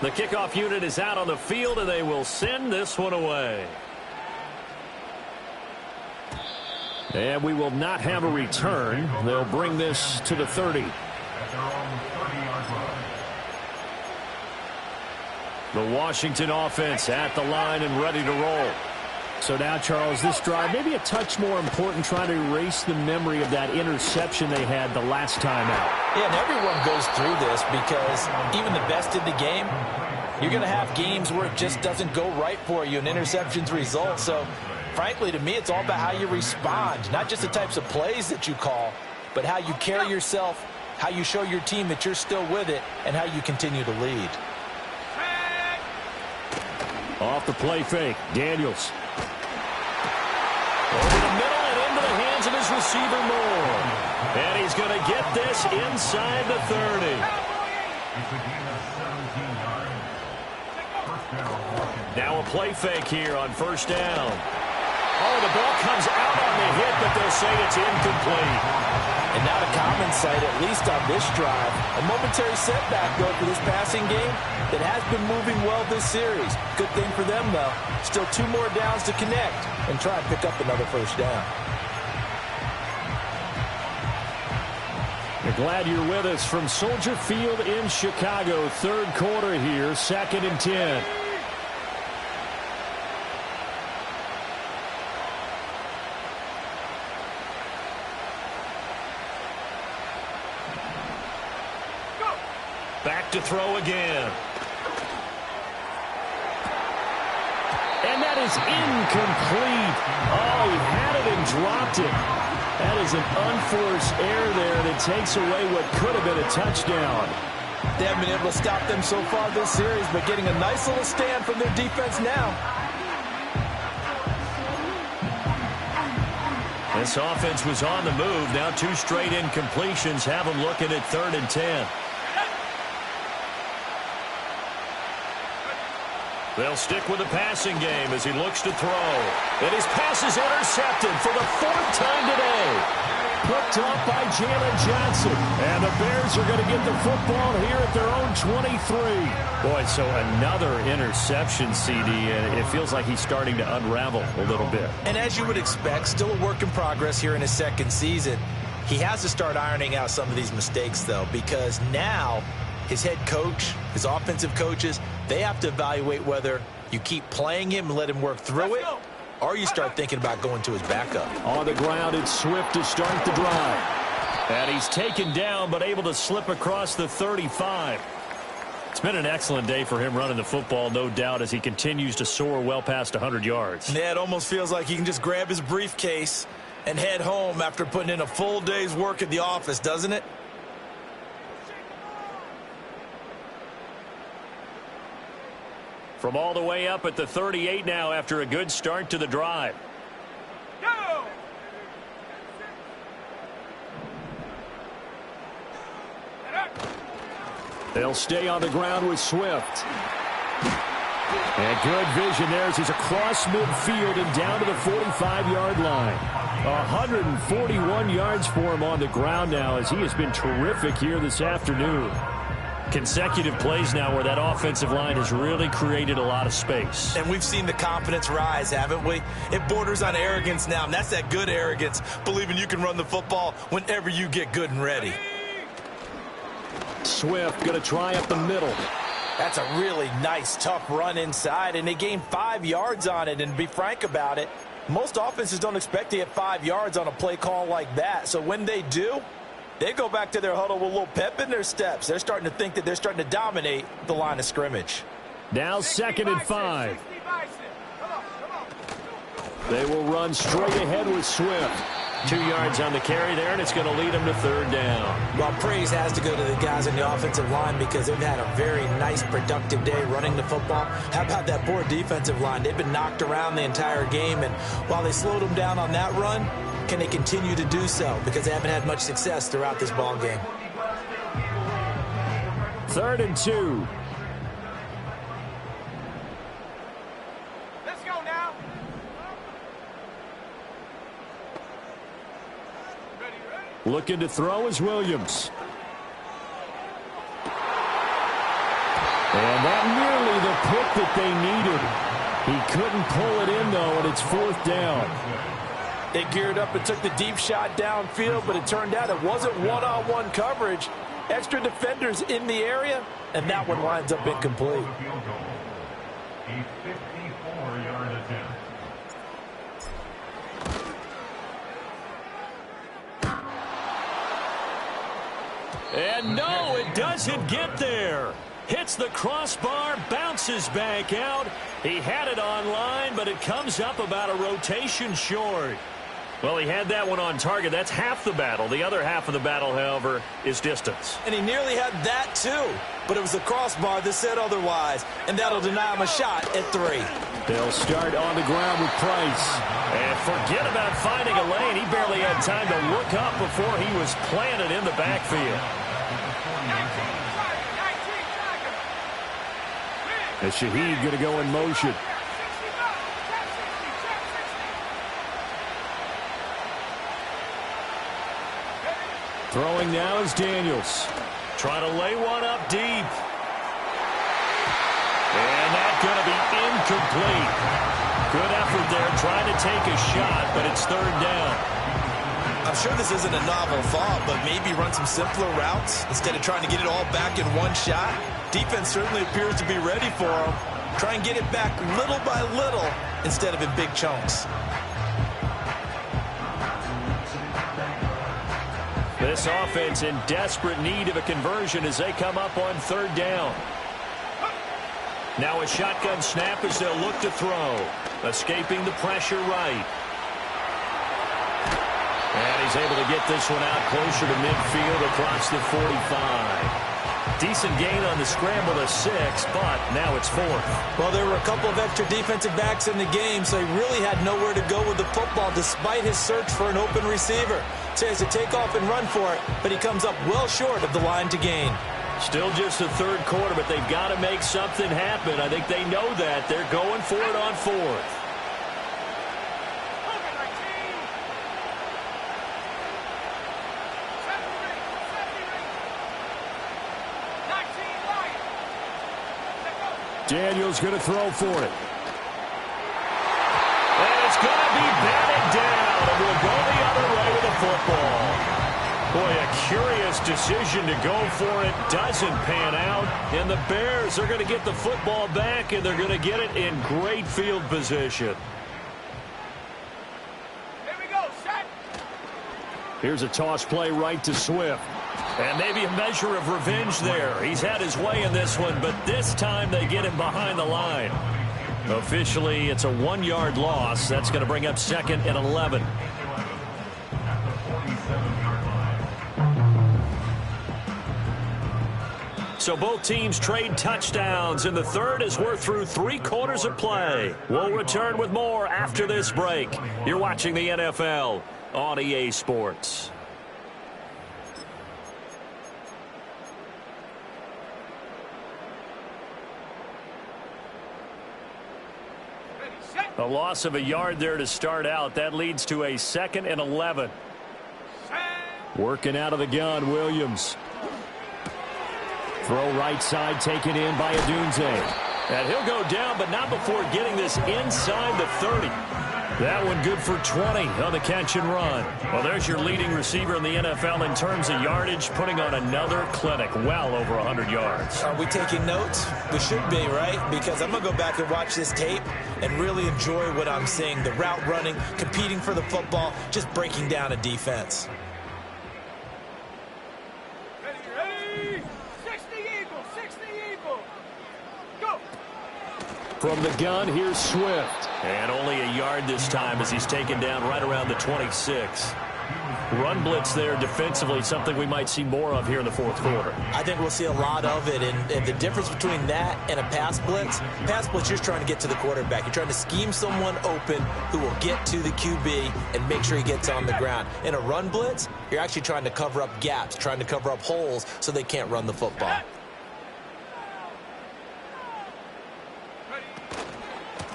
The kickoff unit is out on the field, and they will send this one away. And we will not have a return. They'll bring this to the 30. At their own 30-yard line. The Washington offense at the line and ready to roll. So now, Charles, this drive maybe a touch more important, trying to erase the memory of that interception they had the last time out. Yeah, and everyone goes through this because even the best in the game, you're going to have games where it just doesn't go right for you and interceptions result. So, frankly, to me, it's all about how you respond, not just the types of plays that you call, but how you carry yourself, how you show your team that you're still with it, and how you continue to lead. Off the play fake, Daniels. Over the middle and into the hands of his receiver, Moore. And he's going to get this inside the 30. It's a gain of 17 yards. First down, Washington. Now a play fake here on first down. Oh, the ball comes out on the hit, but they'll say it's incomplete. And now the common sight, at least on this drive. A momentary setback, though, for this passing game that has been moving well this series. Good thing for them, though. Still 2 more downs to connect and try and pick up another first down. We're glad you're with us from Soldier Field in Chicago. 3rd quarter here, 2nd and 10. Back to throw again. And that is incomplete. Oh, he had it and dropped it. That is an unforced error there, and it takes away what could have been a touchdown. They haven't been able to stop them so far this series, but getting a nice little stand from their defense now. This offense was on the move. Now 2 straight incompletions have them looking at 3rd and 10. They'll stick with the passing game as he looks to throw. And his pass is intercepted for the 4th time today. Picked off by Jalen Johnson. And the Bears are going to get the football here at their own 23. Boy, so another interception, CD. And it feels like he's starting to unravel a little bit. And as you would expect, still a work in progress here in his 2nd season. He has to start ironing out some of these mistakes, though, because now his head coach, his offensive coaches, they have to evaluate whether you keep playing him and let him work through it, or you start thinking about going to his backup. On the ground, it's Swift to start the drive. And he's taken down, but able to slip across the 35. It's been an excellent day for him running the football, no doubt, as he continues to soar well past 100 yards. Yeah, it almost feels like he can just grab his briefcase and head home after putting in a full day's work at the office, doesn't it? From all the way up at the 38 now after a good start to the drive. Go! They'll stay on the ground with Swift. And good vision there as he's across midfield and down to the 45-yard line. 141 yards for him on the ground now as he has been terrific here this afternoon. Consecutive plays now where that offensive line has really created a lot of space. And we've seen the confidence rise, haven't we? It borders on arrogance now, and that's that good arrogance, believing you can run the football whenever you get good and ready. Swift going to try up the middle. That's a really nice, tough run inside, and they gained 5 yards on it. And to be frank about it, most offenses don't expect to get 5 yards on a play call like that. So when they do, they go back to their huddle with a little pep in their steps. They're starting to think that they're starting to dominate the line of scrimmage. Now 2nd and 5. They will run straight ahead with Swift. 2 yards on the carry there, and it's going to lead them to 3rd down. Well, praise has to go to the guys in the offensive line because they've had a very nice, productive day running the football. How about that poor defensive line? They've been knocked around the entire game, and while they slowed them down on that run, can they continue to do so? Because they haven't had much success throughout this ball game. 3rd and 2. Let's go now. Looking to throw is Williams. And that nearly the pick that they needed. He couldn't pull it in, though, and it's 4th down. They geared up and took the deep shot downfield, but it turned out it wasn't one-on-one coverage. Extra defenders in the area, and that one winds up incomplete. A 54-yard attempt. And no, it doesn't get there. Hits the crossbar, bounces back out. He had it online, but it comes up about a rotation short. Well, he had that one on target. That's half the battle. The other half of the battle, however, is distance. And he nearly had that, too. But it was the crossbar that said otherwise, and that'll deny him a shot at 3. They'll start on the ground with Price. And forget about finding a lane. He barely had time to look up before he was planted in the backfield. And Shaheed going to go in motion. Throwing now is Daniels. Trying to lay one up deep. And that's going to be incomplete. Good effort there trying to take a shot, but it's 3rd down. I'm sure this isn't a novel thought, but maybe run some simpler routes instead of trying to get it all back in one shot. Defense certainly appears to be ready for him. Try and get it back little by little instead of in big chunks. This offense in desperate need of a conversion as they come up on 3rd down. Now a shotgun snap as they'll look to throw. Escaping the pressure right. And he's able to get this one out closer to midfield across the 45. Decent gain on the scramble to 6, but now it's 4th. Well, there were a couple of extra defensive backs in the game, so he really had nowhere to go with the football despite his search for an open receiver. So he has to take off and run for it, but he comes up well short of the line to gain. Still just the 3rd quarter, but they've got to make something happen. I think they know that. They're going for it on 4th. Daniels going to throw for it. And it's going to be batted down, and we'll go the other way with the football. Boy, a curious decision to go for it. Doesn't pan out, and the Bears are going to get the football back, and they're going to get it in great field position. Here we go, set. Here's a toss play right to Swift. And maybe a measure of revenge there. He's had his way in this one, but this time they get him behind the line. Officially, it's a 1-yard loss. That's going to bring up 2nd and 11. So both teams trade touchdowns in the 3rd as we're through 3 quarters of play. We'll return with more after this break. You're watching the NFL on EA Sports. A loss of a yard there to start out. That leads to a 2nd and 11. Working out of the gun, Williams. Throw right side taken in by Adunze. And he'll go down, but not before getting this inside the 30. That one good for 20 on the catch and run. Well, there's your leading receiver in the NFL in terms of yardage, putting on another clinic, well over 100 yards. Are we taking notes? We should be, right? Because I'm going to go back and watch this tape and really enjoy what I'm seeing. The route running, competing for the football, just breaking down a defense. Ready? 60 Eagles, 60 Eagles. Go. From the gun, here's Swift. And only a yard this time as he's taken down right around the 26. Run blitz there defensively, something we might see more of here in the fourth quarter. I think we'll see a lot of it, and the difference between that and a pass blitz, you're trying to get to the quarterback. You're trying to scheme someone open who will get to the QB and make sure he gets on the ground. In a run blitz, you're actually trying to cover up gaps, trying to cover up holes so they can't run the football.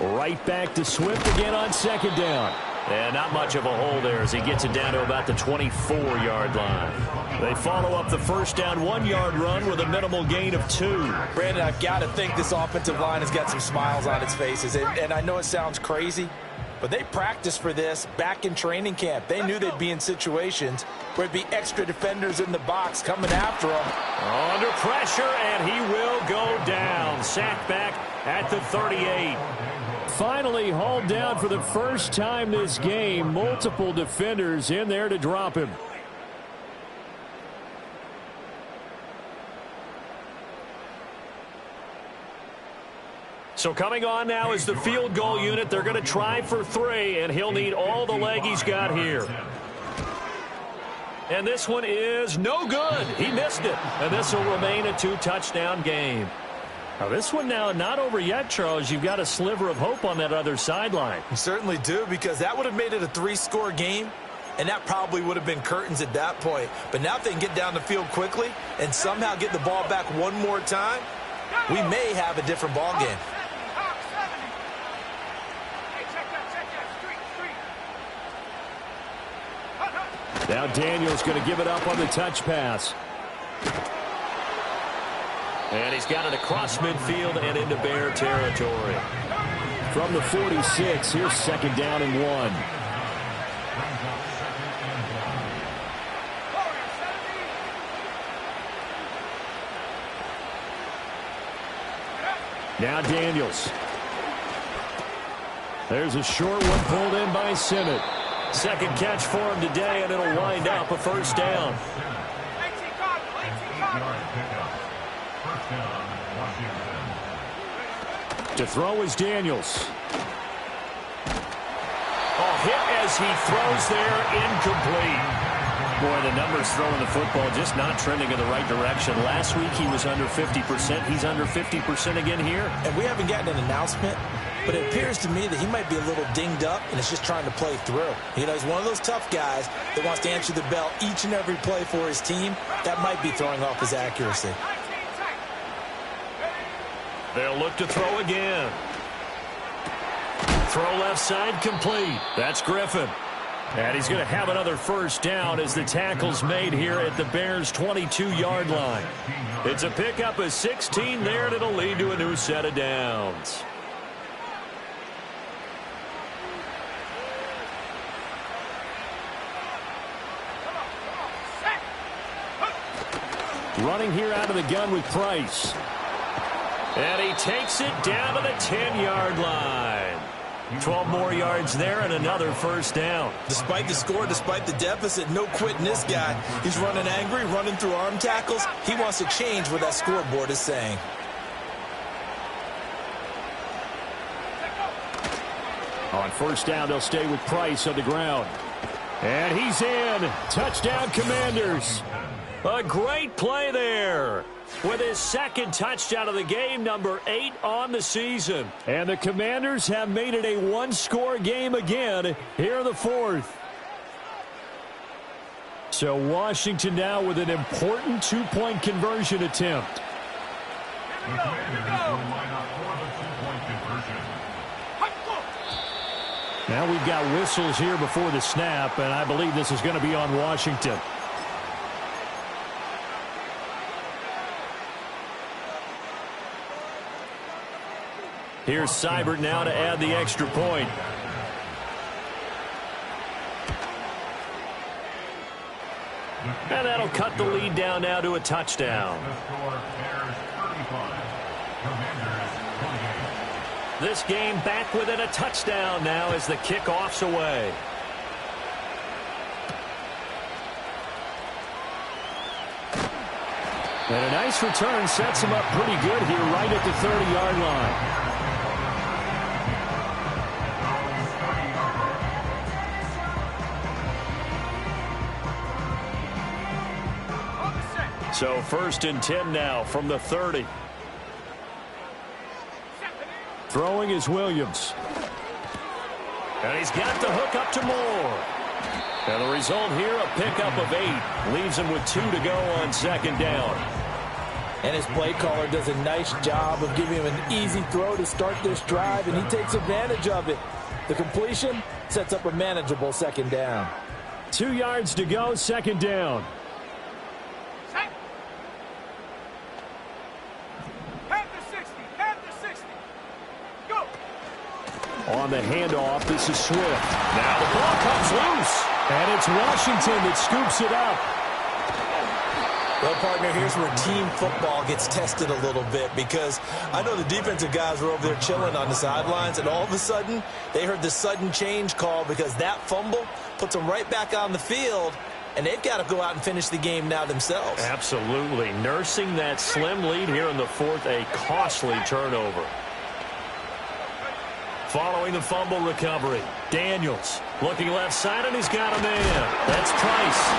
Right back to Swift again on second down. And not much of a hole there as he gets it down to about the 24-yard line. They follow up the first down 1-yard run with a minimal gain of 2. Brandon, I've got to think this offensive line has got some smiles on its faces. And I know it sounds crazy, but they practiced for this back in training camp. They knew they'd be in situations where it'd be extra defenders in the box coming after them. Under pressure, and he will go down. Sacked back at the 38. Finally hauled down for the first time this game. Multiple defenders in there to drop him. So coming on now is the field goal unit. They're going to try for 3, and he'll need all the leg he's got here. And this one is no good. He missed it. And this will remain a 2-touchdown game. Now, this one now not over yet, Charles. You've got a sliver of hope on that other sideline. You certainly do, because that would have made it a 3-score game, and that probably would have been curtains at that point. But now if they can get down the field quickly and somehow get the ball back one more time, we may have a different ball game. Now Daniels going to give it up on the touch pass. And he's got it across midfield and into Bear territory. From the 46, here's second down and 1. Now Daniels. There's a short one pulled in by Simmett. Second catch for him today, and it'll wind up a first down. To throw is Daniels. Hit as he throws there, incomplete. Boy, the numbers throwing the football just not trending in the right direction. Last week he was under 50%. He's under 50% again here. And we haven't gotten an announcement, but it appears to me that he might be a little dinged up and is just trying to play through. You know, he's one of those tough guys that wants to answer the bell each and every play for his team. That might be throwing off his accuracy. They'll look to throw again. Throw left side complete. That's Griffin. And he's going to have another first down as the tackle's made here at the Bears' 22-yard line. It's a pickup of 16 there, and it'll lead to a new set of downs. Running here out of the gun with Price. And he takes it down to the 10-yard line. 12 more yards there and another first down. Despite the score, despite the deficit, no quitting this guy. He's running angry, running through arm tackles. He wants to change what that scoreboard is saying. On first down, they'll stay with Price on the ground. And he's in. Touchdown, Commanders. A great play there. With his second touchdown of the game, number 8 on the season. And the Commanders have made it a one-score game again here in the fourth. So Washington now with an important two-point conversion attempt. Now we've got whistles here before the snap, and I believe this is going to be on Washington. Here's Seibert now to add the extra point. And that'll cut the lead down now to a touchdown. The score, Bears 35, Commanders 28. This game back within a touchdown now as the kickoff's away. And a nice return sets him up pretty good here right at the 30-yard line. So 1st and 10 now from the 30. Throwing is Williams. And he's got the hook up to Moore. And the result here, a pickup of 8. Leaves him with 2 to go on 2nd down. And his play caller does a nice job of giving him an easy throw to start this drive, and he takes advantage of it. The completion sets up a manageable 2nd down. 2 yards to go, 2nd down. On the handoff, this is Swift. Now the ball comes loose. And it's Washington that scoops it up. Well, partner, here's where team football gets tested a little bit, because I know the defensive guys were over there chilling on the sidelines, and all of a sudden, they heard the sudden change call because that fumble puts them right back on the field, and they've got to go out and finish the game now themselves. Absolutely. Nursing that slim lead here in the 4th, a costly turnover. Following the fumble recovery, Daniels looking left side, and he's got a man. That's Price.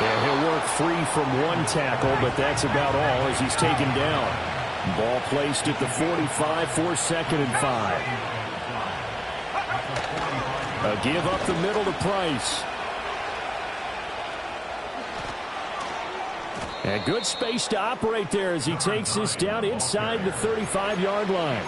Yeah, he'll work free from 1 tackle, but that's about all as he's taken down. Ball placed at the 45 for 2nd and 5. A give up the middle to Price. And good space to operate there as he takes this down inside the 35-yard line.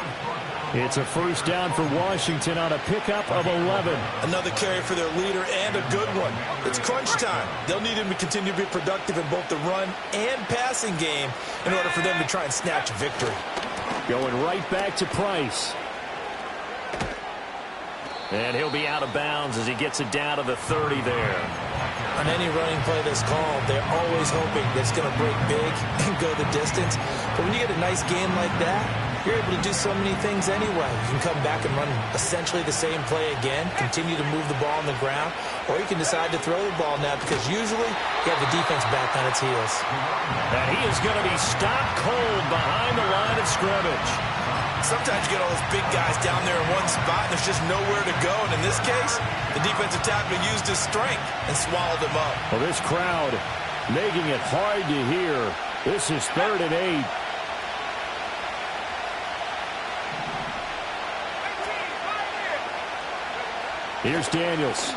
It's a 1st down for Washington on a pickup of 11. Another carry for their leader and a good one. It's crunch time. They'll need him to continue to be productive in both the run and passing game in order for them to try and snatch a victory. Going right back to Price. And he'll be out of bounds as he gets it down to the 30 there. On any running play that's called, they're always hoping that it's going to break big and go the distance. But when you get a nice game like that, you're able to do so many things anyway. You can come back and run essentially the same play again, continue to move the ball on the ground, or you can decide to throw the ball now because usually you have the defense back on its heels. And he is going to be stopped cold behind the line of scrimmage. Sometimes you get all those big guys down there in one spot, and there's just nowhere to go. And in this case, the defensive tackle used his strength and swallowed him up. Well, this crowd making it hard to hear. This is 3rd and 8. Here's Daniels.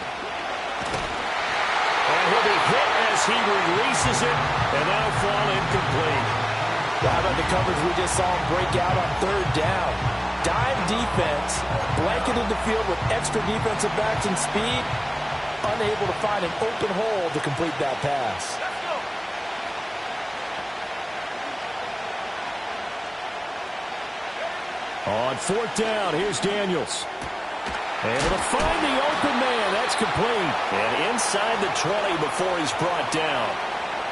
And he'll be hit as he releases it, and that'll fall incomplete. How about the coverage we just saw him break out on 3rd down? Dime defense, blanketed the field with extra defensive backs and speed, unable to find an open hole to complete that pass. On 4th down, here's Daniels. Able to find the open man. That's complete. And inside the 20 before he's brought down.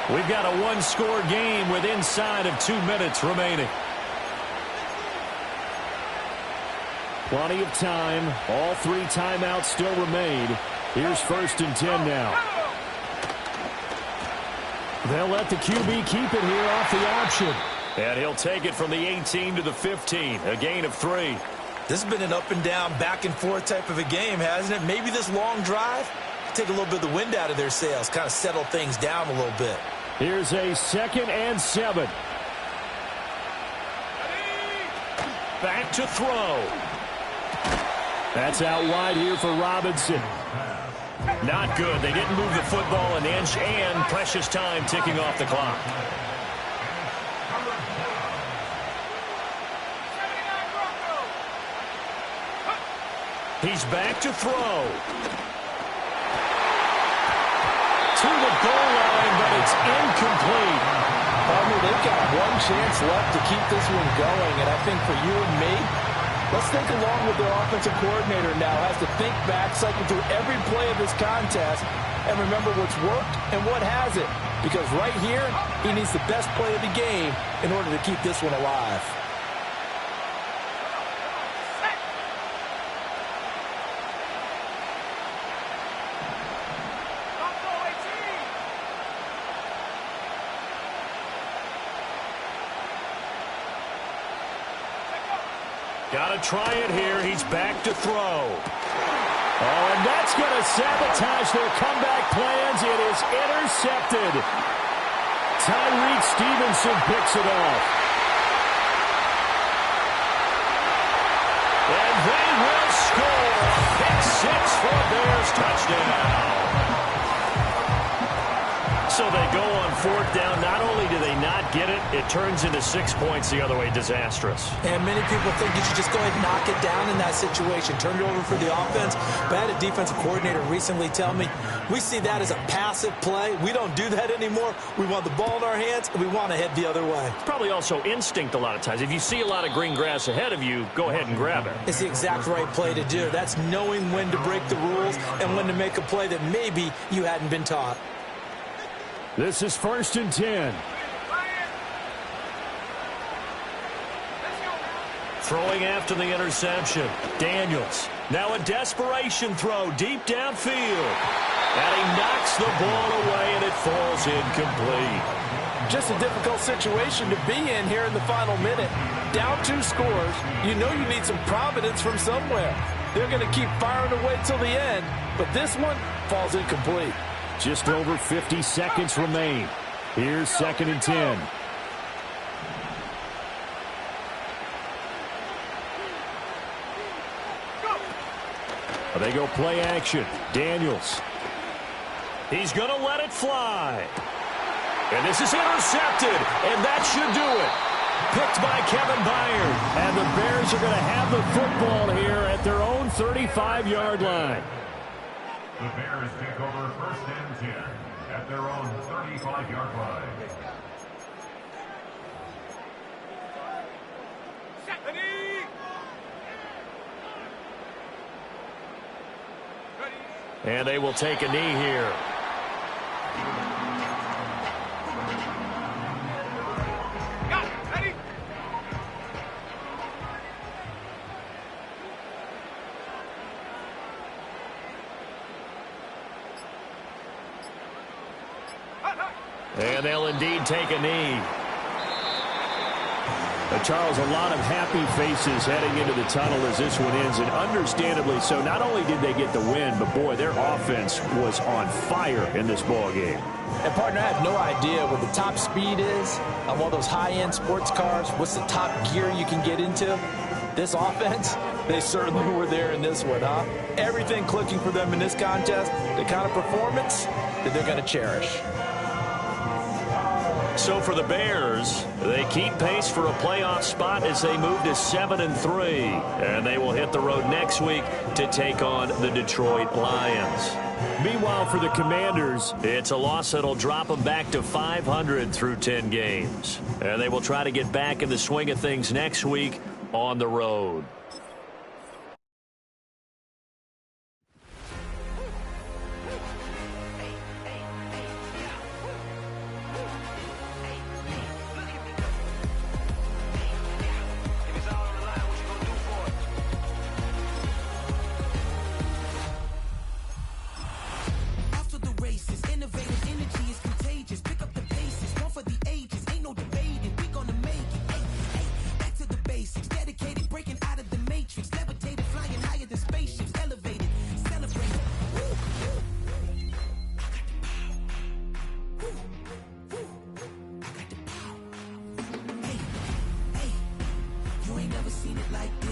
We've got a 1-score game with inside of 2 minutes remaining. Plenty of time. All 3 timeouts still remain. Here's 1st and 10 now. They'll let the QB keep it here off the option. And he'll take it from the 18 to the 15. A gain of 3. This has been an up and down, back and forth type of a game, hasn't it? Maybe this long drive take a little bit of the wind out of their sails, kind of settle things down a little bit. Here's a 2nd and 7. Back to throw. That's out wide here for Robinson. Not good. They didn't move the football an inch, and precious time ticking off the clock. He's back to throw. To the goal line, but it's incomplete. They've got one chance left to keep this one going, and I think for you and me, Let's think along with their offensive coordinator now. Has to think back, cycle through every play of this contest, and remember what's worked and what hasn't. Because right here, he needs the best play of the game in order to keep this one alive. Got to try it here. He's back to throw. Oh, and that's going to sabotage their comeback plans. It is intercepted. Tyreek Stevenson picks it off. And they will score. Pick six for a Bears touchdown. So they go on fourth down. Not only do they not get it, it turns into 6 points the other way. Disastrous. And many people think you should just go ahead and knock it down in that situation. Turn it over for the offense. But I had a defensive coordinator recently tell me, we see that as a passive play. We don't do that anymore. We want the ball in our hands, and we want to head the other way. It's probably also instinct a lot of times. If you see a lot of green grass ahead of you, go ahead and grab it. It's the exact right play to do. That's knowing when to break the rules and when to make a play that maybe you hadn't been taught. This is 1st and 10. Throwing after the interception. Daniels. Now a desperation throw deep downfield. And he knocks the ball away, and it falls incomplete. Just a difficult situation to be in here in the final minute. Down 2 scores. You know you need some providence from somewhere. They're going to keep firing away till the end, but this one falls incomplete. Just over 50 seconds remain. Here's 2nd and 10. They go play action. Daniels. He's going to let it fly. And this is intercepted, and that should do it. Picked by Kevin Byard. And the Bears are going to have the football here at their own 35-yard line. The Bears take over 1st and 10 at their own 35-yard line. And they will take a knee here. And they'll indeed take a knee. Charles, a lot of happy faces heading into the tunnel as this one ends, and understandably so. Not only did they get the win, but boy, their offense was on fire in this ball game. And partner, I have no idea what the top speed is on one of those high-end sports cars. What's the top gear you can get into? This offense, they certainly were there in this one, huh? Everything clicking for them in this contest, the kind of performance that they're going to cherish. So for the Bears, they keep pace for a playoff spot as they move to 7-3. And they will hit the road next week to take on the Detroit Lions. Meanwhile, for the Commanders, it's a loss that'll drop them back to 500 through 10 games. And they will try to get back in the swing of things next week on the road. Never seen it like this.